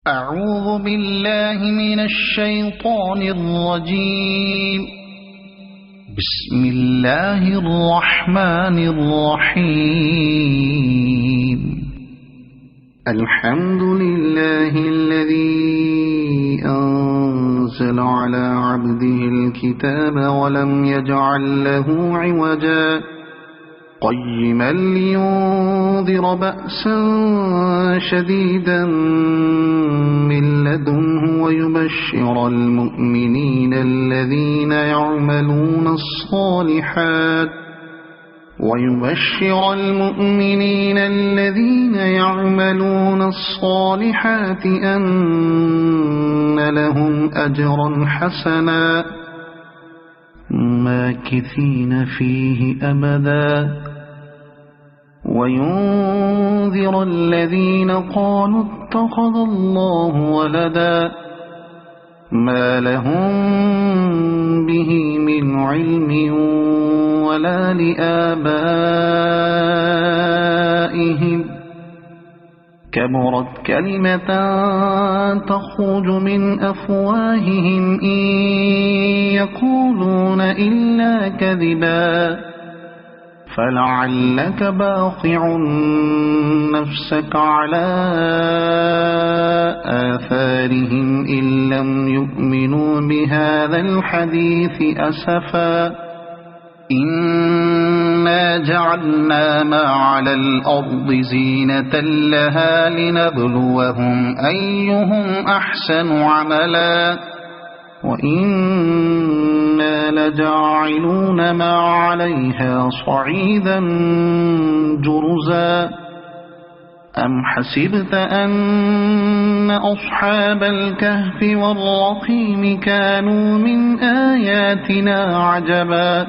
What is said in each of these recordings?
أعوذ بالله من الشيطان الرجيم. بسم الله الرحمن الرحيم. الحمد لله الذي أنزل على عبده الكتاب ولم يجعل له عوجا قيما لينذر بأسا شديدا من لدنه ويبشر المؤمنين الذين يعملون الصالحات أن لهم أجرا حسنا ماكثين فيه أبدا وينذر الذين قالوا اتخذ الله ولدا ما لهم به من علم ولا لآبائهم كبرت كلمة تخرج من أفواههم إن يقولون إلا كذبا فلعلك باخع نفسك على آثارهم إن لم يؤمنوا بهذا الحديث أسفا إنا جعلنا ما على الأرض زينة لها لنبلوهم أيهم أحسن عملا وإنا لجاعلون ما عليها صعيدا جرزا أم حسبت أن أصحاب الكهف والرقيم كانوا من آياتنا عجبا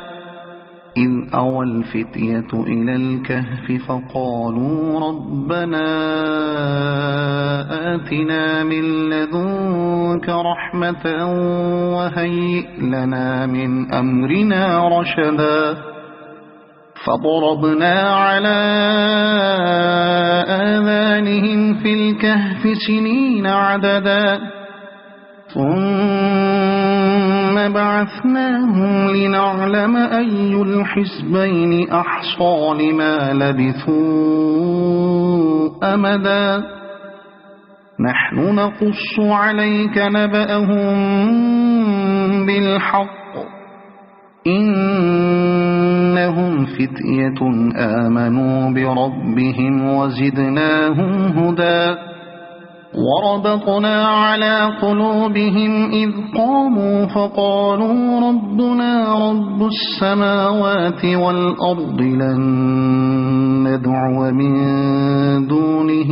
إذ أوى الفتية إلى الكهف فقالوا ربنا آتنا من لدنك رحمة وهيئ لنا من أمرنا رشدا فضربنا على آذانهم في الكهف سنين عددا ثم بعثناهم لنعلم أي الحزبين أحصى لما لبثوا أمدا نحن نقص عليك نبأهم بالحق إنهم فتية آمنوا بربهم وزدناهم هدى وربطنا على قلوبهم إذ قاموا فقالوا ربنا رب السماوات والأرض لن ندعو من دونه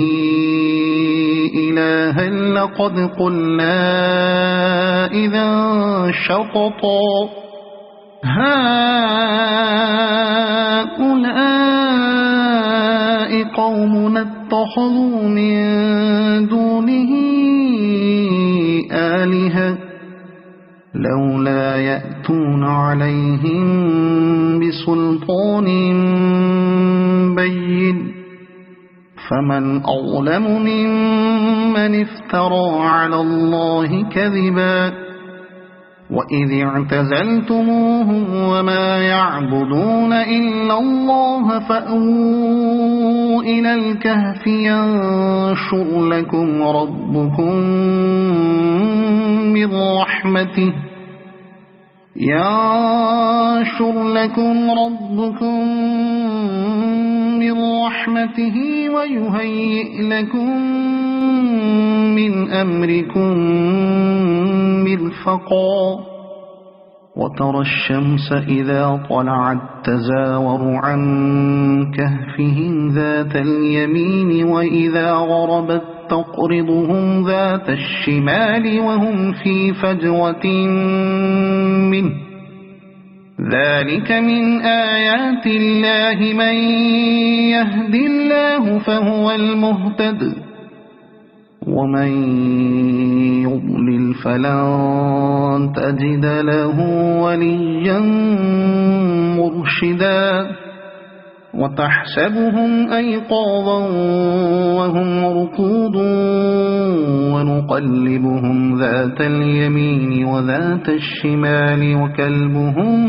إلها لقد قلنا إذا شططا هؤلاء قومنا اتخذوا من دونه آلهة لولا يأتون عليهم بسلطان بين فمن أظلم ممن افترى على الله كذبا وإذ اعتزلتموهم وما يعبدون إلا الله فأووا إلى الكهف ينشر لكم ربكم من رحمته ويهيئ لكم من أمركم مرفقا وترى الشمس إذا طلعت تزاور عن كهفهم ذات اليمين وإذا غربت تقرضهم ذات الشمال وهم في فجوة منه ذلك من آيات الله من يهد الله فهو المهتد ومن يضلل فلن تجد له وليا مرشدا وتحسبهم أيقاظا وهم رقود ونقلبهم ذات اليمين وذات الشمال وكلبهم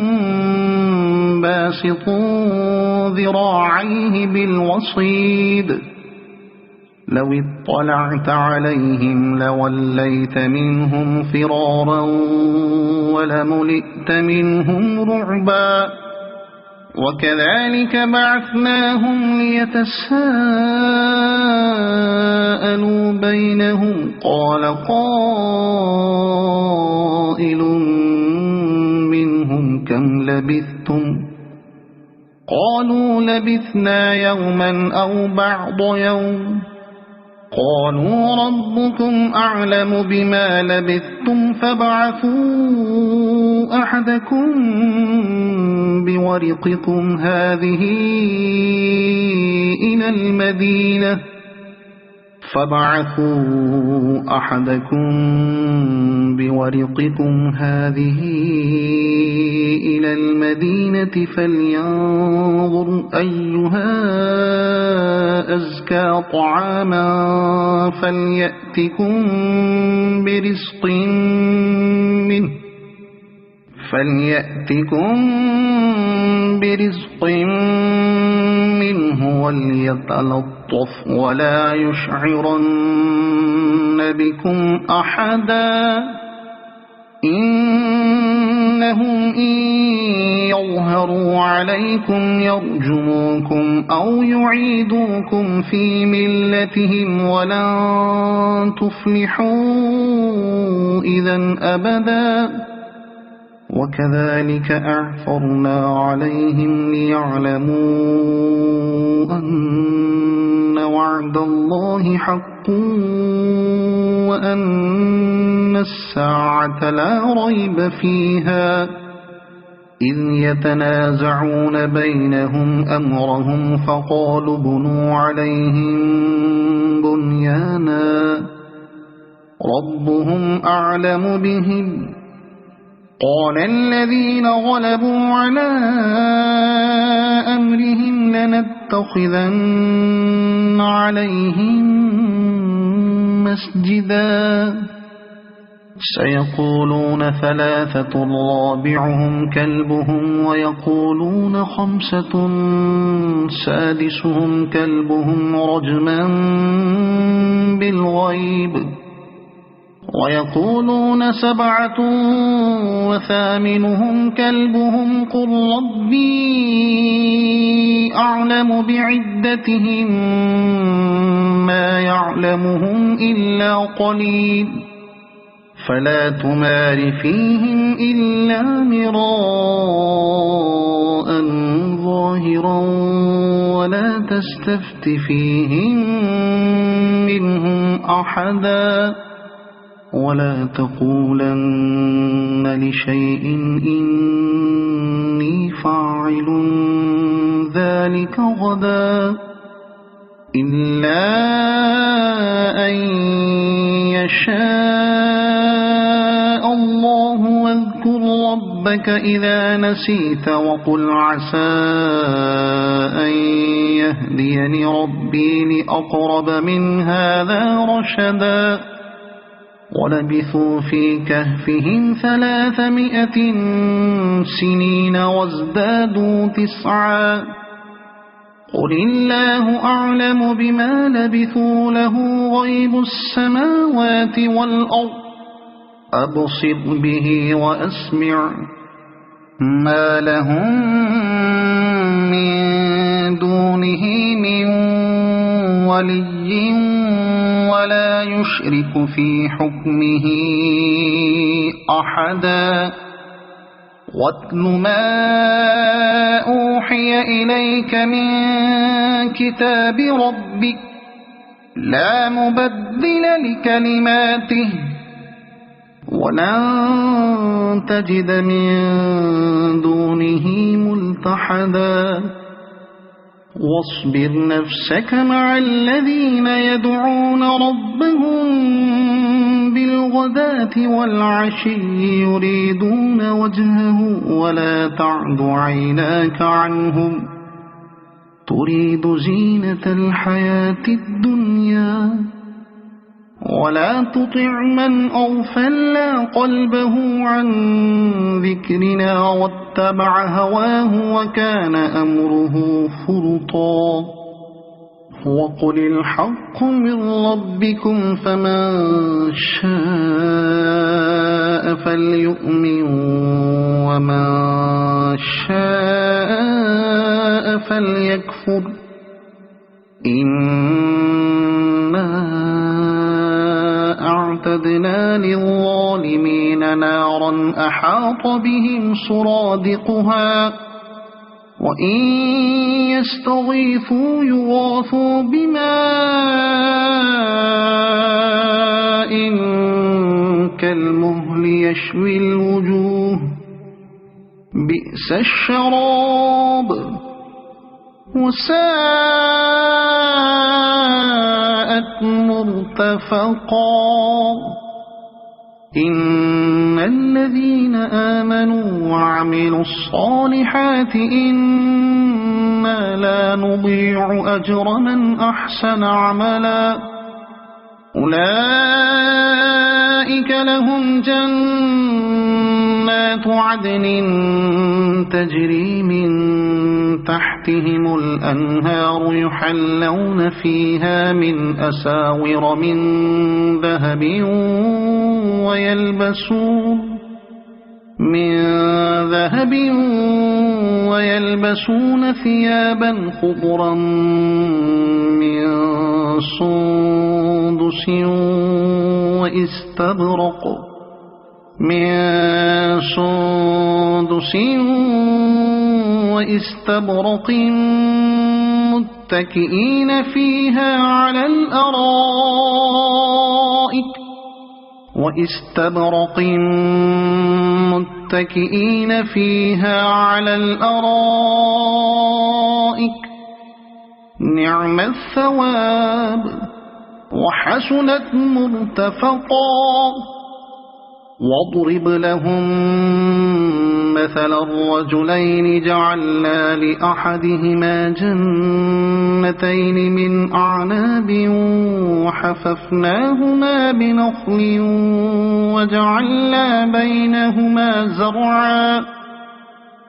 باسط ذراعيه بالوصيد لو اطلعت عليهم لوليت منهم فرارا ولملئت منهم رعبا وكذلك بعثناهم ليتساءلوا بينهم قال قائل منهم كم لبثتم قالوا لبثنا يوما أو بعض يوم قالوا ربكم أعلم بما لبثتم فابعثوا أحدكم بورقكم هذه إلى المدينة فلينظر أيها أزكى طعاما فليأتكم برزق منه وليتلطف ولا يشعرن بكم أحدا إنهم إن يظهروا عليكم يرجموكم أو يعيدوكم في ملتهم ولن تفلحوا إذا أبدا وكذلك أعثرنا عليهم ليعلموا أن وعد الله حق وأن الساعة لا ريب فيها إذ يتنازعون بينهم أمرهم فقالوا بنوا عليهم بنيانا ربهم أعلم بهم قال الذين غلبوا على أمرهم لنتخذن عليهم مسجدا سيقولون ثلاثة رابعهم كلبهم ويقولون خمسة سادسهم كلبهم رجما بالغيب ويقولون سبعة وثامنهم كلبهم قل ربي أعلم بعدتهم ما يعلمهم إلا قليل فلا تمار فيهم إلا مراء ظاهرا ولا تستفت فيهم منهم أحدا ولا تقولن لشيء إني فاعل ذلك غدا إلا أن يشاء الله واذكر ربك إذا نسيت وقل عسى أن يهديني ربي لأقرب من هذا رشدا ولبثوا في كهفهم 300 سنين وازدادوا 9 قل الله أعلم بما لبثوا له غيب السماوات والأرض أبصر به وأسمع ما لهم من دونه من ولي ولا يشرك في حكمه أحدا واتل ما أوحي إليك من كتاب ربك لا مبدل لكلماته ولن تجد من دونه ملتحدا واصبر نفسك مع الذين يدعون ربهم بالغداة والعشي يريدون وجهه ولا تعد عيناك عنهم تريد زينة الحياة الدنيا ولا تطع من أغفلنا قلبه عن ذكرنا واتبع هواه وكان أمره فرطا وقل الحق من ربكم فمن شاء فليؤمن ومن شاء فليكفر إنا أعتدنا للظالمين نارا أحاط بهم سرادقها وإن يستغيثوا يغاثوا بماء كالمهل يشوي الوجوه بئس الشراب وساءت مرتفقا إن الذين آمنوا وعملوا الصالحات إنا لا نضيع أجر من أحسن عملا أولئك لهم جنات عدن تجري من تحتهم الأنهار يحلون فيها من أساور من ذهب ويلبسون ثيابا خضرا من سندس واستبرق متكئين فيها على الأرائك نعم الثواب وحسنت مرتفقا واضرب لهم مثل الرجلين جعلنا لأحدهما جنتين من أعناب وحففناهما بنخل وجعلنا بينهما زرعا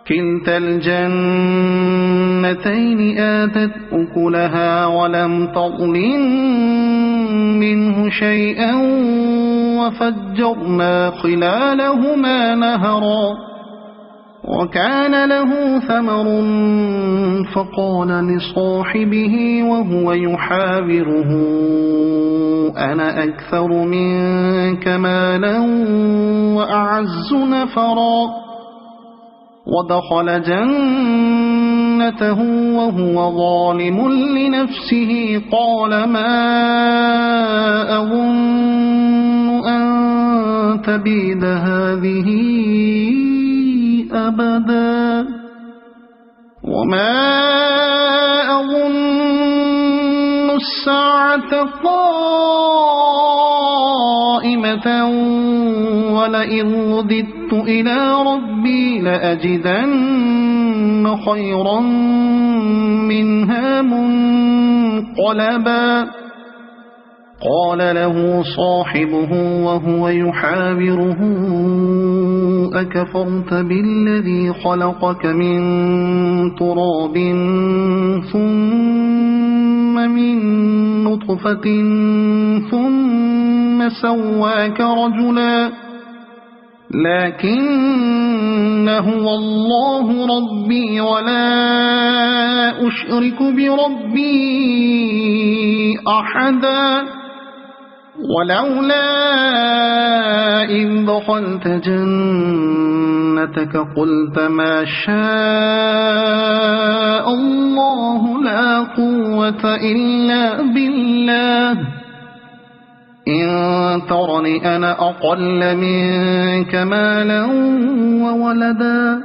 كلتا الجنتين آتت أكلها ولم تظلم منه شيئا وفجرنا خلالهما نهرا وكان له ثمر فقال لصاحبه وهو يحاوره أنا أكثر منك مالا وأعز نفرا ودخل جنته وهو ظالم لنفسه قال ما أظن أن تبيد هذه أبدا وما أظن الساعة قائمة ولئن رددت إلى ربي لأجدن خيرا منها منقلبا قال له صاحبه وهو يحاوره أكفرت بالذي خلقك من تراب ثم من نطفة ثم سواك رجلا لكن هو الله ربي ولا أشرك بربي أحدا ولولا إذ دخلت جنتك قلت ما شاء الله لا قوة إلا بالله إن ترني أنا أقل منك مالا وولدا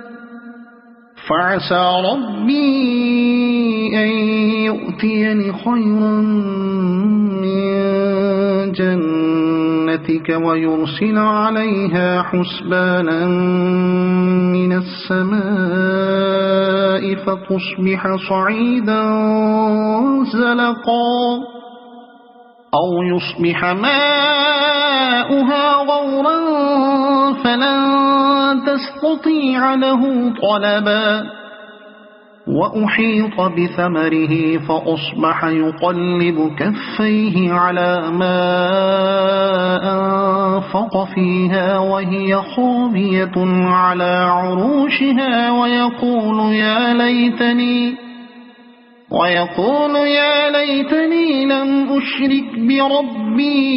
فعسى ربي أن يؤتيني خيرا من جنتك ويرسل عليها حسبانا من السماء فتصبح صعيدا زلقا أو يصبح ماؤها غورا فلن تستطيع له طلبا وأحيط بثمره فأصبح يقلب كفيه على ما أنفق فيها وهي خاوية على عروشها ويقول يا ليتني لم أشرك بربي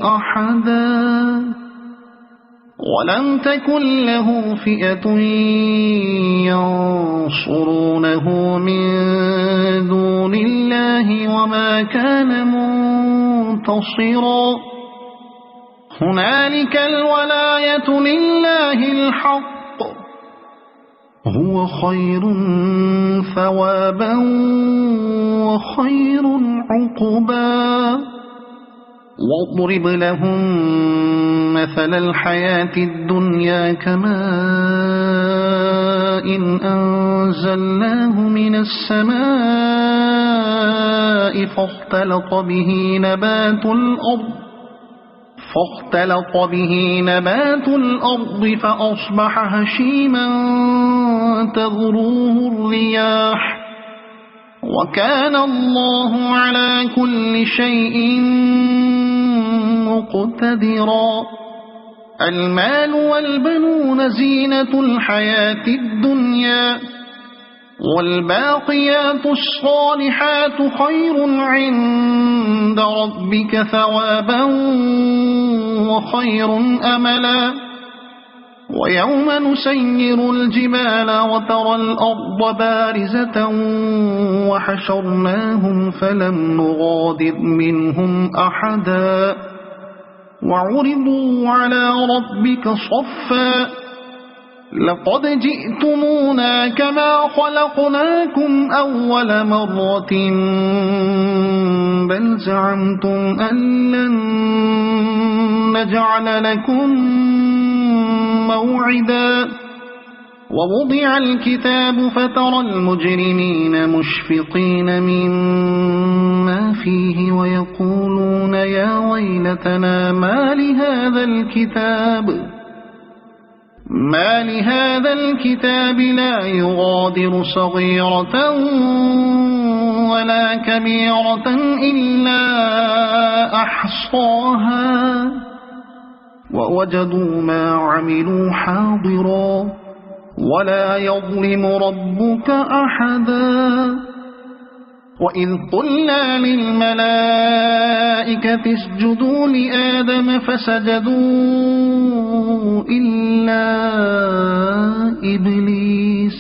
أحدا ولم تكن له فئة ينصرونه من دون الله وما كان منتصرا هنالك الولاية لله الحق هو خير ثوابا وخير عقبا واضرب لهم مثل الحياة الدنيا كماء أنزلناه من السماء فاختلط به نبات الأرض فأصبح هشيما تذروه الرياح وكان الله على كل شيء مقتدرا المال والبنون زينة الحياة الدنيا والباقيات الصالحات خير عند ربك ثوابا وخير أملا ويوم نسير الجبال وترى الأرض بارزة وحشرناهم فلم نغادر منهم أحدا وعرضوا على ربك صفا لقد جئتمونا كما خلقناكم أول مرة بل زعمتم أن لن نجعل لكم موعدا ووضع الكتاب فترى المجرمين مشفقين مما فيه ويقولون يا ويلتنا ما لهذا الكتاب لا يغادر صغيرة ولا كبيرة إلا أحصاها ووجدوا ما عملوا حاضرا ولا يظلم ربك أحدا وإذ قلنا للملائكة اسجدوا لآدم فسجدوا إلا إبليس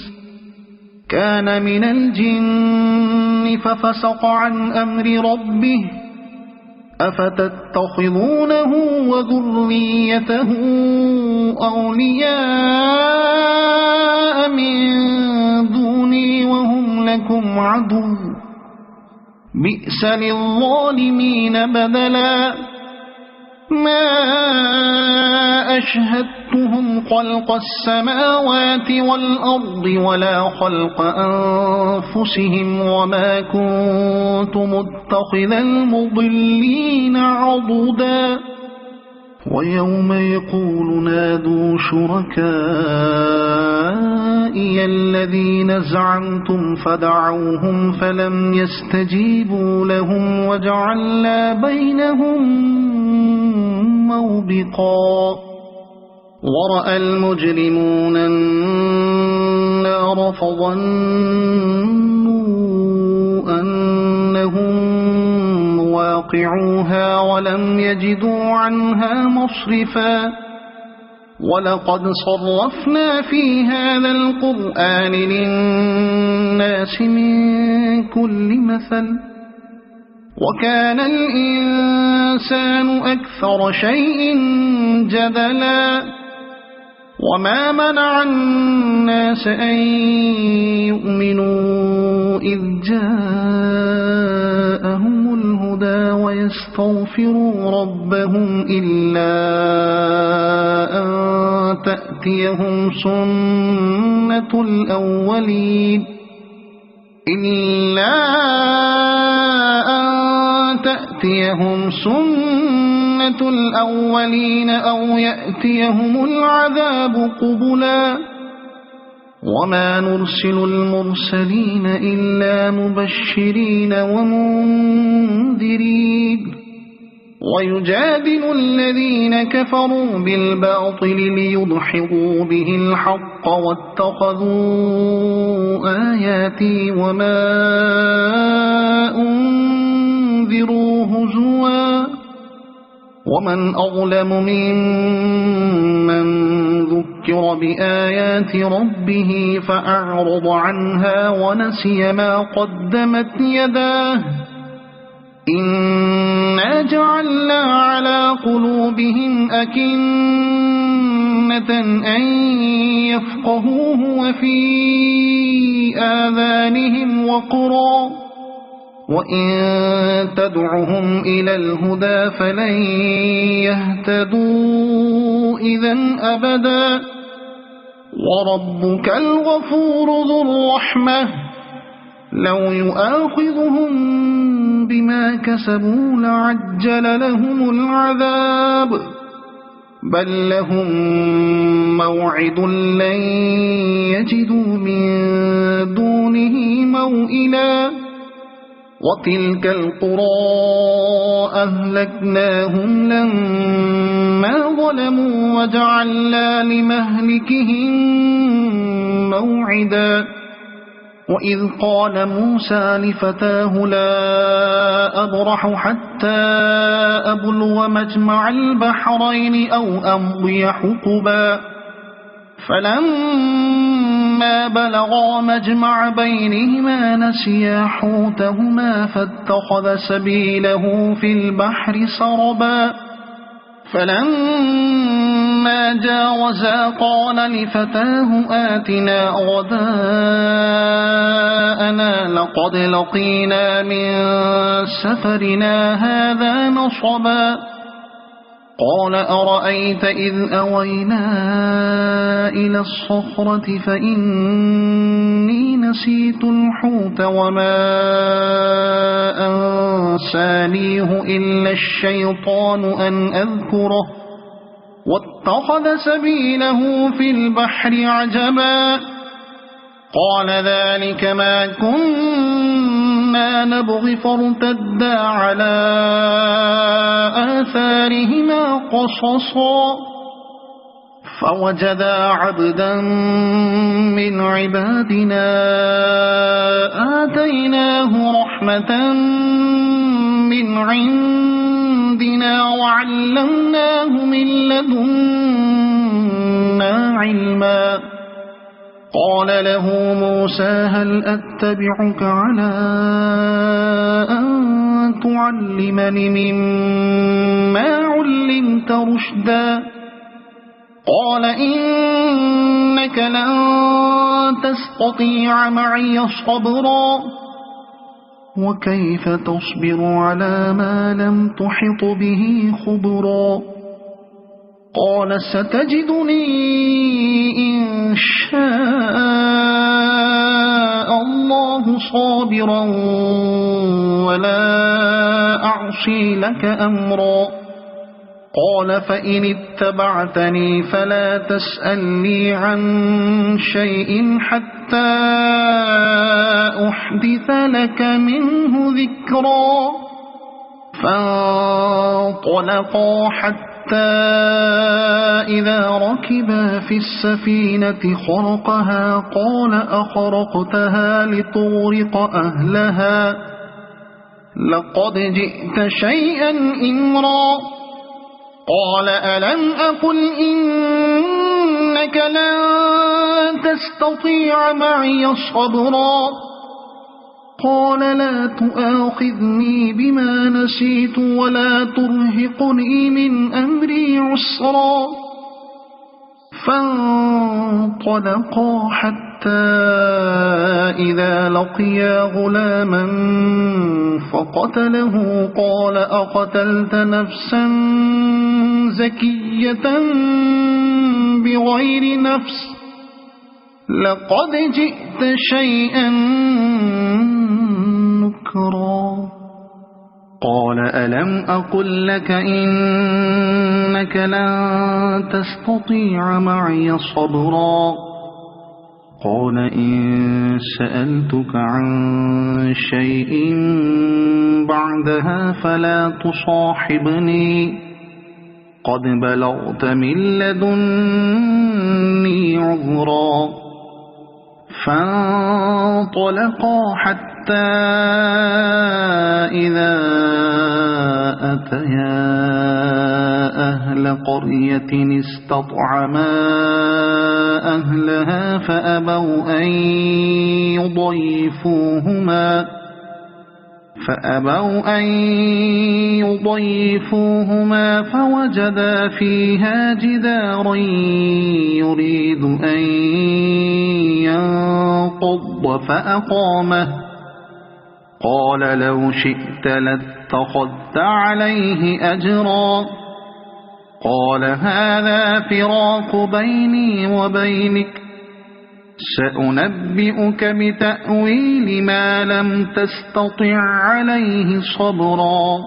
كان من الجن ففسق عن أمر ربه أفتتخذونه وذريته أولياء من دوني وهم لكم عدو بئس للظالمين بدلا ما أشهدتهم خلق السماوات والأرض ولا خلق أنفسهم وما كنت متخذ المضلين عضدا ويوم يقول نادوا شركائي الذين زعمتم فدعوهم فلم يستجيبوا لهم وجعلنا بينهم موبقا ورأى المجرمون النار فظنوا أنهم مواقعوها ولم يجدوا عنها مصرفا ولقد صرفنا في هذا القرآن للناس من كل مثل وكان الإنسان أكثر شيء جدلا وما منع الناس أن يؤمنوا إذ جاءهم الهدى ويستغفروا ربهم إلا أن تأتيهم سنة الأولين إلا أن تأتيهم سنة الأولين أو يأتيهم العذاب قبلا وما نرسل المرسلين إلا مبشرين ومنذرين ويجادل الذين كفروا بالباطل ليدحضوا به الحق واتخذوا آياتي وما أنذروا هزوا ومن أظلم ممن ذكر بآيات ربه فأعرض عنها ونسي ما قدمت يداه إنا جعلنا على قلوبهم أكنة أن يفقهوه وفي آذانهم وقرا وإن تدعهم إلى الهدى فلن يهتدوا إذن أبدا وربك الغفور ذو الرحمة لو يؤاخذهم بما كسبوا لعجل لهم العذاب بل لهم موعد لن يجدوا من دونه موئلا وتلك القرى أهلكناهم لما ظلموا وجعلنا لمهلكهم موعدا وإذ قال موسى لفتاه لا أبرح حتى أبلغ مجمع البحرين أو أمضي حقبا فلما بلغا مجمع بينهما نسيا حوتهما فاتخذ سبيله في البحر سربا فلما جاوزا قال لفتاه آتنا غداءنا لقد لقينا من سفرنا هذا نصبا قال أرأيت إذ أوينا إلى الصخرة فإني نسيت الحوت وما أنسانيه إلا الشيطان أن أذكره واتخذ سبيله في البحر عجبا قال ذلك ما كنا نبغي فارتدا على آثارهما قصصا فوجدا عبدا من عبادنا آتيناه رحمة من عندنا وعلمناه من لدنا علما قال له موسى هل أتبعك على أن تعلمني مما علمت رشدا قال إنك لن تستطيع معي صبرا وكيف تصبر على ما لم تحط به خبرا قال ستجدني إن شاء الله صابرا ولا أعصي لك أمرا قال فإن اتبعتني فلا تسألني عن شيء حتى أحدث لك منه ذكرا فانطلقا حتى إذا ركبا في السفينة خرقها قال أخرقتها لتغرق أهلها لقد جئت شيئا إمرا قال ألم أقل إنك لن تستطيع معي صبرا قال لا تؤاخذني بما نسيت ولا ترهقني من أمري عسرا فانطلقا حتى إذا لقيا غلاما فقتله قال أقتلت نفسا زكية بغير نفس لقد جئت شيئا ذكرا قال ألم أقل لك إنك لن تستطيع معي صبرا قال إن سألتك عن شيء بعدها فلا تصاحبني قد بلغت من لدني عذرا فانطلقا حتى إذا أتيا أهل قرية استطعما أهلها فأبوا أن يضيفوهما فوجدا فيها جدارا يريد أن ينقض فأقامه قال لو شئت لاتخذت عليه أجرا قال هذا فراق بيني وبينك سأنبئك بتأويل ما لم تستطع عليه صبرا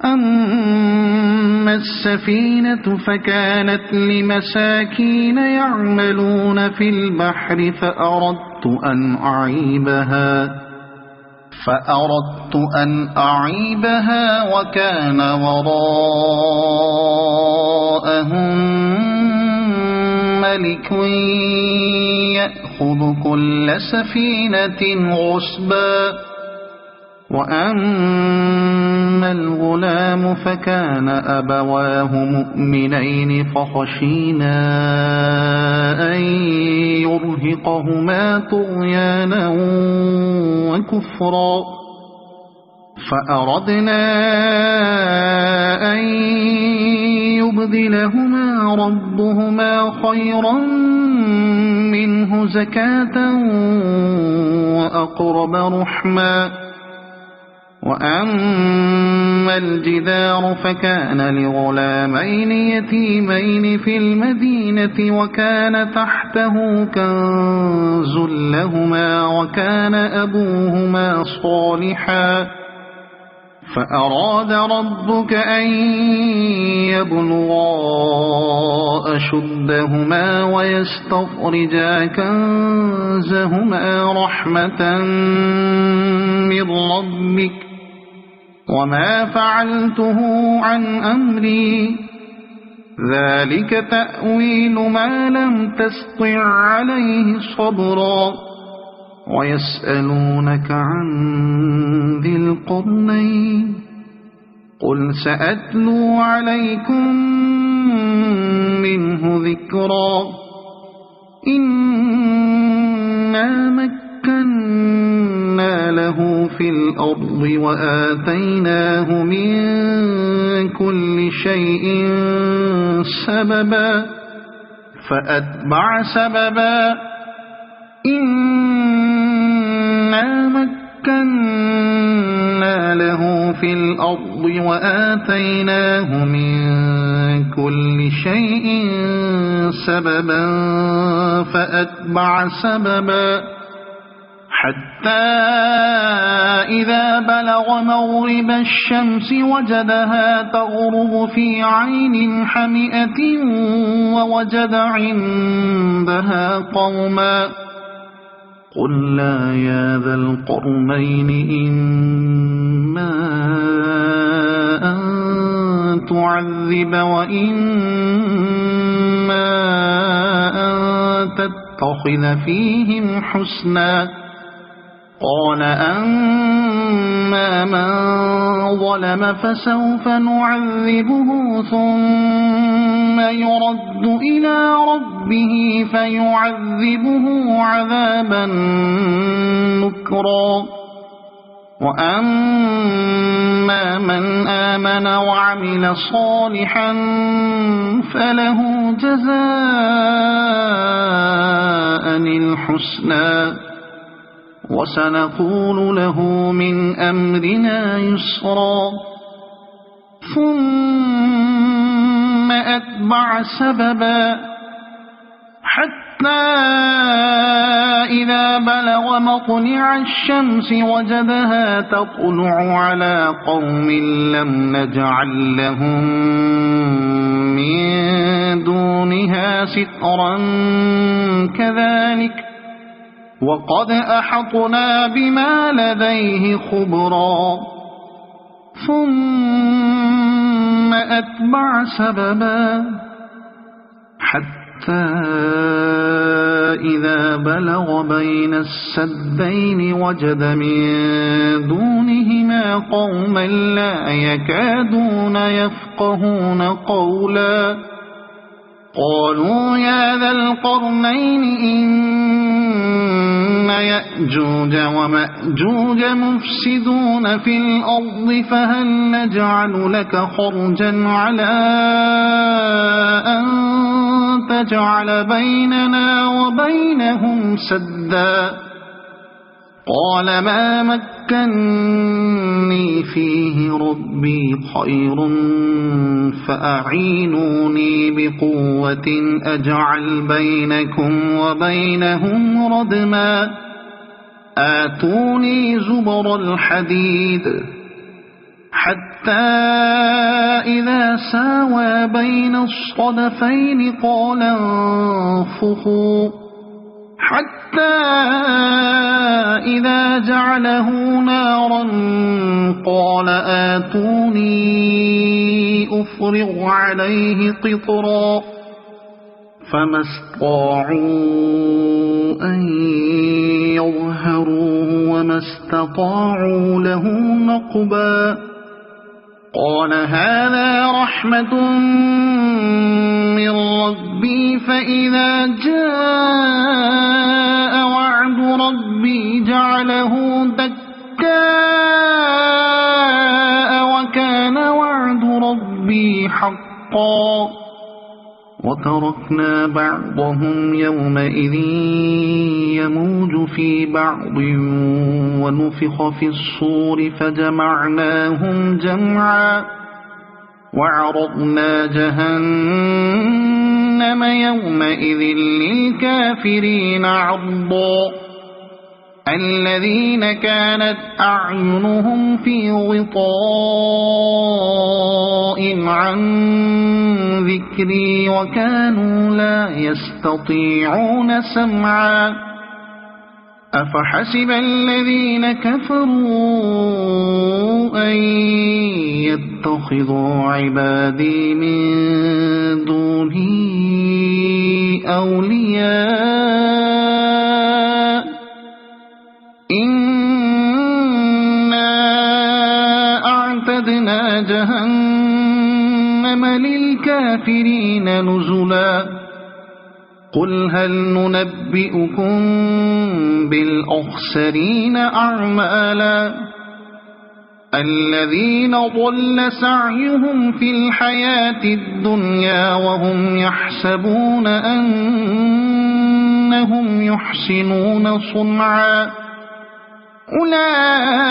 أما السفينة فكانت لمساكين يعملون في البحر فأردت أن أعيبها وكان وراءهم ملك يأخذ كل سفينة غصبا وأما الغلام فكان أبواه مؤمنين فخشينا أن يرهقهما طغيانا وكفرا فأردنا أن يبدلهما ربهما خيرا منه زكاة وأقرب رحما وأما الجدار فكان لغلامين يتيمين في المدينة وكان تحته كنز لهما وكان أبوهما صالحا فأراد ربك أن يبلغا أشدهما ويستخرجا كنزهما رحمة من ربك وما فعلته عن أمري ذلك تأويل ما لم تستطع عليه صبرا ويسألونك عن ذي القرنين قل سأتلو عليكم منه ذكرا إنا مكنا له في الأرض وآتيناه من كل شيء سببا فأتبع سببا إنا مكنا له في الأرض وآتيناه من كل شيء سببا فأتبع سببا حتى إذا بلغ مغرب الشمس وجدها تغرب في عين حمئة ووجد عندها قوما قلنا يا ذا القرنين إما أن تعذب وإما أن تتخذ فيهم حسنا قال أما من ظلم فسوف نعذبه ثم يرد إلى ربه فيعذبه عذابا نكرا وأما من آمن وعمل صالحا فله جزاء الحسنى وسنقول له من أمرنا يسرا ثم أتبع سببا حتى إذا بلغ مطلع الشمس وجدها تطلع على قوم لم نجعل لهم من دونها سترا كذلك وقد أحطنا بما لديه خبرا ثم أتبع سببا حتى إذا بلغ بين السدين وجد من دونهما قوما لا يكادون يفقهون قولا قالوا يا ذا القرنين إن يأجوج ومأجوج مفسدون في الأرض فهل نجعل لك خرجا على أن تجعل بيننا وبينهم سدا قال ما مكني فيه ربي خير فأعينوني بقوة أجعل بينكم وبينهم ردما آتوني زبر الحديد حتى إذا ساوى بين الصدفين قال انفخوا حتى إذا جعله نارا قال آتوني أفرغ عليه قطرا فما استطاعوا أن يظهروه وما استطاعوا له نقبا قال هذا رحمة من ربي فإذا جاء وعد ربي جعله دكاء وكان وعد ربي حقا وتركنا بعضهم يومئذ يموج في بعض ونفخ في الصور فجمعناهم جمعا وعرضنا جهنم يومئذ للكافرين عرضا الذين كانت أعينهم في غطاء عن ذكري وكانوا لا يستطيعون سمعا أفحسب الذين كفروا أن يتخذوا عبادي من دوني أولياء إنا أعتدنا جهنم للكافرين نزلا قل هل ننبئكم بالأخسرين أعمالا الذين ضل سعيهم في الحياة الدنيا وهم يحسبون أنهم يحسنون صنعا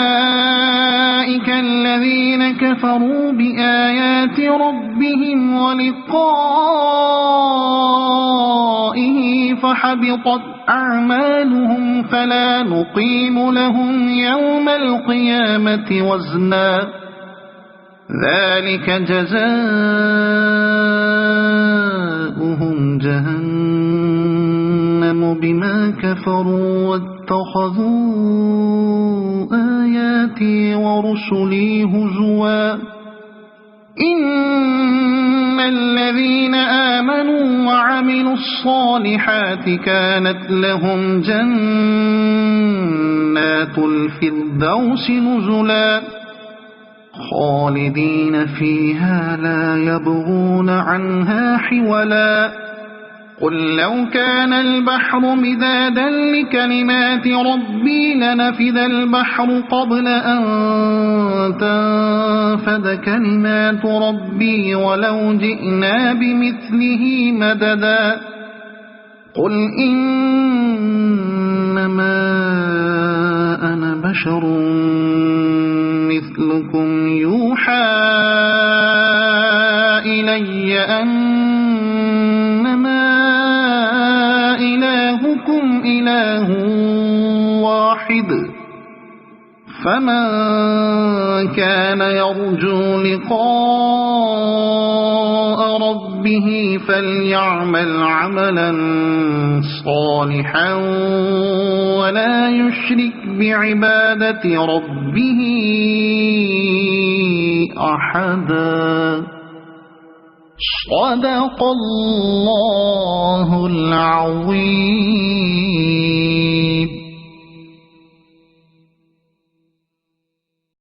أولئك الذين كفروا بآيات ربهم ولقائه فحبطت أعمالهم فلا نقيم لهم يوم القيامة وزنا ذلك جزاؤهم جهنم بما كفروا واتخذوا آياتي ورسلي هزوا إن الذين آمنوا وعملوا الصالحات كانت لهم جنات الفردوس نزلا خالدين فيها لا يبغون عنها حولا قل لو كان البحر مدادا لكلمات ربي لنفد البحر قبل أن تنفد كلمات ربي ولو جئنا بمثله مددا قل إنما أنا بشر مثلكم يوحى إلي أنما إلهكم إلهكم إله واحد فمن كان يرجو لقاء ربه فليعمل عملا صالحا ولا يشرك بعبادة ربه أحدا. صدق الله العظيم.